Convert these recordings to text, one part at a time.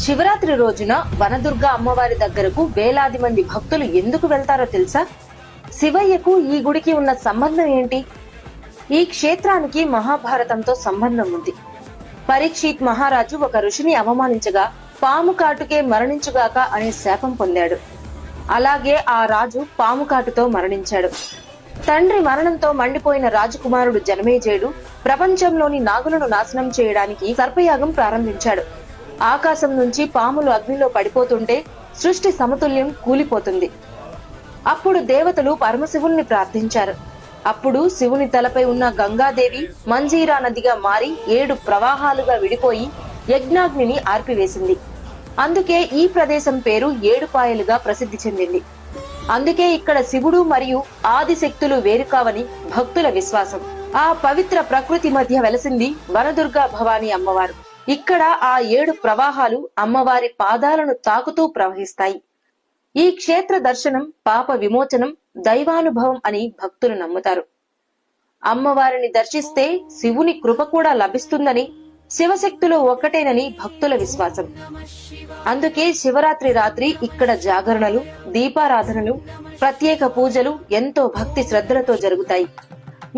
శివరాత్రి రోజున వనదుర్గ అమ్మవారి దగ్గరకు వేలాది మంది భక్తులు ఎందుకు వెళ్తారో తెలుసా? శివయ్యకు ఈ గుడికి ఉన్న సంబంధం ఏంటి? ఈ క్షేత్రానికి మహాభారతంతో సంబంధం ఉంది. పరీక్షిత్ మహారాజు ఒక ఋషిని అవమానించగా పాము కాటుకే మరణించుగాక అనే శాపం పొందాడు. అలాగే ఆ రాజు పాము కాటుతో మరణించాడు. తండ్రి మరణంతో మండిపోయిన రాజకుమారుడు జనమేజయుడు ప్రపంచంలోని నాగులను నాశనం చేయడానికి సర్పయాగం ప్రారంభించాడు. ఆకాశం నుంచి పాములు అగ్నిలో పడిపోతుంటే సృష్టి సమతుల్యం కూలిపోతుంది. అప్పుడు దేవతలు పరమశివుణ్ణి ప్రార్థించారు. అప్పుడు శివుని తలపై ఉన్న గంగాదేవి మంజీరా నదిగా మారి 7 ప్రవాహాలుగా విడిపోయి యజ్ఞాగ్నిని ఆర్పివేసింది. అందుకే ఈ ప్రదేశం పేరు ఏడుపాయలుగా ప్రసిద్ధి చెందింది. అందుకే ఇక్కడ శివుడు మరియు ఆదిశక్తులు వేరు కావని భక్తుల విశ్వాసం. ఆ పవిత్ర ప్రకృతి మధ్య వెలసింది వనదుర్గా భవానీ అమ్మవారు. ఇక్కడ ఆ 7 ప్రవాహాలు అమ్మవారి పాదాలను తాకుతూ ప్రవహిస్తాయి. ఈ క్షేత్ర దర్శనం పాప విమోచనం, దైవానుభవం అని భక్తులు నమ్ముతారు. అమ్మవారిని దర్శిస్తే శివుని కృప కూడా లభిస్తుందని, శివశక్తులు ఒక్కటేనని భక్తుల విశ్వాసం. అందుకే శివరాత్రి రాత్రి ఇక్కడ జాగరణలు, దీపారాధనలు, ప్రత్యేక పూజలు ఎంతో భక్తి శ్రద్ధలతో జరుగుతాయి.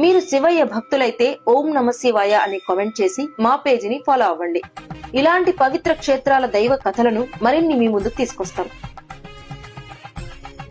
మీరు శివయ్య భక్తులైతే ఓం నమ శివాయ అని కామెంట్ చేసి మా పేజీని ఫాలో అవ్వండి. ఇలాంటి పవిత్ర క్షేత్రాల దైవ కథలను మరిన్ని మీ ముందుకు తీసుకొస్తాం.